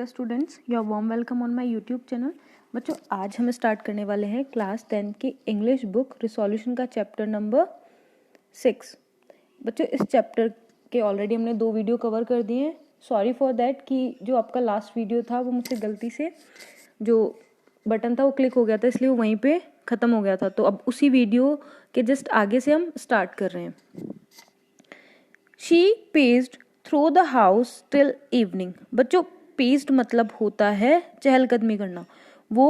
Dear students, your warm welcome on my YouTube channel. बच्चों, आज हम स्टार्ट करने वाले हैं क्लास 10 की इंग्लिश बुक रिसोल्यूशन का चैप्टर नंबर 6। बच्चों, इस चैप्टर के ऑलरेडी हमने 2 वीडियो कवर कर दिए हैं। सॉरी फॉर दैट कि जो आपका लास्ट वीडियो था वो मुझसे गलती से जो बटन था वो क्लिक हो गया था, इसलिए वो वहीं पे ख़त्म हो गया था। तो अब उसी वीडियो के जस्ट आगे से हम स्टार्ट कर रहे हैं। She paced through the house till evening. बच्चों, पेस्ड मतलब होता है चहलकदमी करना। वो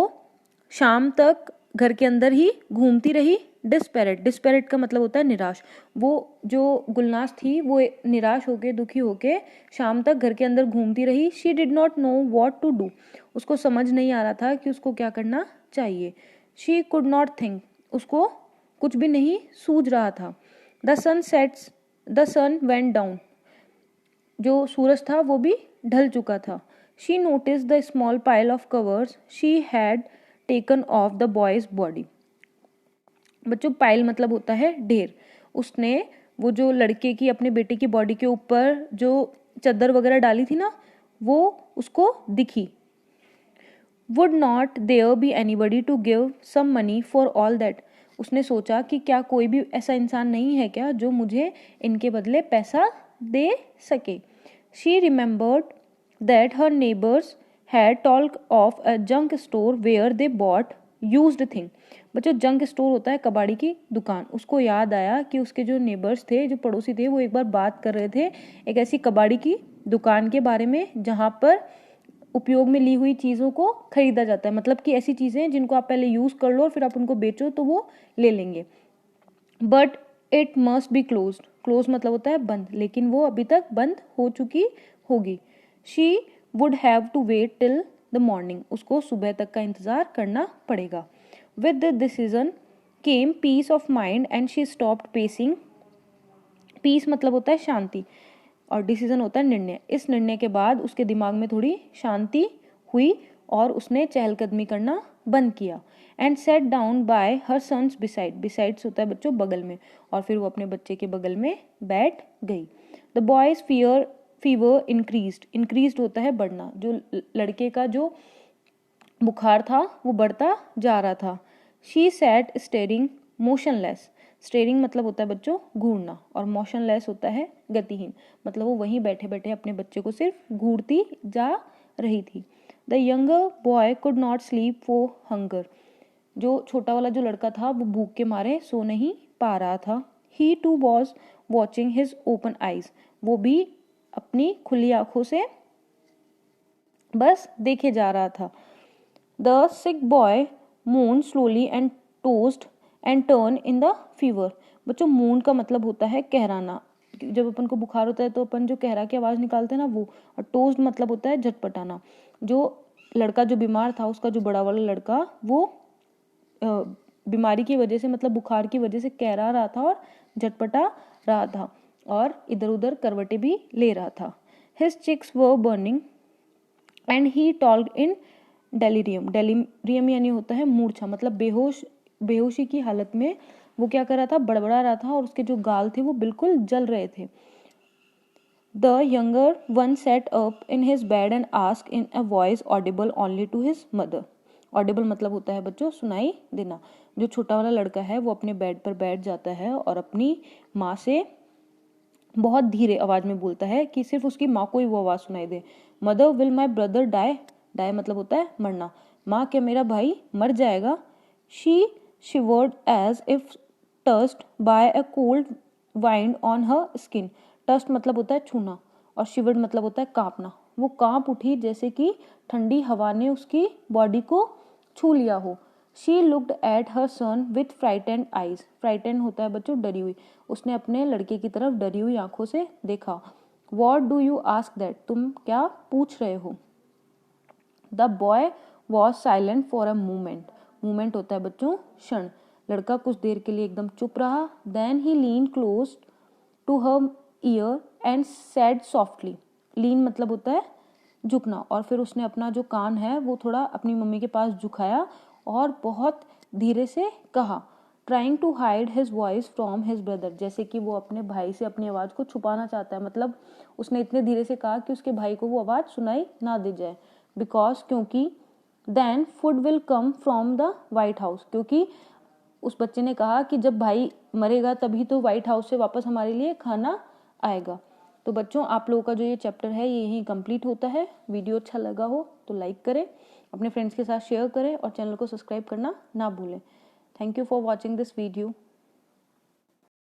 शाम तक घर के अंदर ही घूमती रही। डिस्पेरेट का मतलब होता है निराश। वो जो गुलनाज थी वो निराश होके, दुखी होके शाम तक घर के अंदर घूमती रही। She did not know what to do. उसको समझ नहीं आ रहा था कि उसको क्या करना चाहिए। She could not think. उसको कुछ भी नहीं सूझ रहा था। The sun went down. जो सूरज था वो भी ढल चुका था। She notice the small pile of covers she had taken off the boy's body. बच्चों, पाइल मतलब होता है ढेर। उसने वो जो लड़के की, अपने बेटे की बॉडी के ऊपर जो चादर वगैरह डाली थी ना, वो उसको दिखी। Would not there be anybody to give some money for all that. उसने सोचा कि क्या कोई भी ऐसा इंसान नहीं है क्या जो मुझे इनके बदले पैसा दे सके। She remembered that her neighbours had talk of a junk store where they bought used thing. बच्चों, जंक स्टोर होता है कबाड़ी की दुकान। उसको याद आया कि उसके जो नेबर्स थे, जो पड़ोसी थे, वो एक बार बात कर रहे थे एक ऐसी कबाड़ी की दुकान के बारे में जहाँ पर उपयोग में ली हुई चीज़ों को खरीदा जाता है। मतलब कि ऐसी चीज़ें जिनको आप पहले यूज़ कर लो और फिर आप उनको बेचो तो वो ले लेंगे। But it must be closed. Close मतलब होता है बंद, लेकिन वो अभी तक बंद हो चुकी होगी। She would have to wait till the morning. उसको सुबह तक का इंतजार करना पड़ेगा। With the decision came peace of mind and she stopped pacing. Peace मतलब होता है शांति और डिसीजन होता है निर्णय। इस निर्णय के बाद उसके दिमाग में थोड़ी शांति हुई और उसने चहलकदमी करना बंद किया। And sat down by her sons beside. Besides होता है बच्चों बगल में, और फिर वो अपने बच्चे के बगल में बैठ गई। द बॉयज फीवर इंक्रीज्ड होता है बढ़ना। जो लड़के का जो बुखार था वो बढ़ता जा रहा था। She set steering motionless. Steering मतलब होता है बच्चों घूरना, और मोशनलेस होता है गतिहीन। मतलब वो वहीं बैठे बैठे अपने बच्चे को सिर्फ घूरती जा रही थी। The younger boy could not sleep for hunger. जो छोटा वाला जो लड़का था वो भूख के मारे सो नहीं पा रहा था। He too was watching his open eyes. वो भी अपनी खुली आंखों से बस देखे जा रहा था। The sick boy moaned slowly and tossed and turned in the fever। बच्चों, मून का मतलब होता है कहराना। जब अपन को बुखार होता है तो अपन जो कहरा की आवाज निकालते हैं ना वो, और टोस्ट मतलब होता है झटपटाना। जो लड़का जो बीमार था, उसका जो बड़ा वाला लड़का, वो बीमारी की वजह से, मतलब बुखार की वजह से कहरा रहा था और झटपटा रहा था और इधर उधर करवटे भी ले रहा था। His cheeks were burning and he talked in delirium यानी होता है मूर्छा, मतलब बेहोशी की हालत में वो क्या कर रहा था, बड़बड़ा रहा था, और उसके जो गाल थे वो बिल्कुल जल रहे थे। The younger one sat up in his bed and ask in a voice audible only to his mother. Audible मतलब होता है बच्चों सुनाई देना। जो छोटा वाला लड़का है वो अपने बेड पर बैठ जाता है और अपनी माँ से बहुत धीरे आवाज में बोलता है कि सिर्फ उसकी माँ को ही वो आवाज सुनाई दे। Mother, will my brother die. Die मतलब होता है मरना। माँ, क्या मेरा भाई मर जाएगा। She shivered as if touched by a cold wind on her skin. Touched मतलब होता है छूना, और शिवर्ड मतलब होता है कांपना। वो कांप उठी जैसे कि ठंडी हवा ने उसकी बॉडी को छू लिया हो। She looked at her son with frightened eyes. Frightened होता है बच्चों डरी हुई। उसने अपने लड़के की तरफ डरी हुई आंखों से देखा। What do you ask that. तुम क्या पूछ रहे हो। The boy was silent for a moment. Moment होता है बच्चों क्षण। लड़का कुछ देर के लिए एकदम चुप रहा। Then he lean close to her ear and said softly. Lean मतलब होता है झुकना, और फिर उसने अपना जो कान है वो थोड़ा अपनी मम्मी के पास झुकाया और बहुत धीरे से कहा, trying to hide his voice from his brother. जैसे कि वो अपने भाई से अपनी आवाज को छुपाना चाहता है। मतलब उसने इतने धीरे से कहा कि उसके भाई को वो आवाज सुनाई ना दे जाए। बिकॉज क्योंकि then food will come from the White House, क्योंकि उस बच्चे ने कहा कि जब भाई मरेगा तभी तो व्हाइट हाउस से वापस हमारे लिए खाना आएगा। तो बच्चों आप लोगों का जो ये चैप्टर है ये यहीं कंप्लीट होता है। वीडियो अच्छा लगा हो तो लाइक करें, अपने फ्रेंड्स के साथ शेयर करें और चैनल को सब्सक्राइब करना ना भूलें। Thank you for watching this video.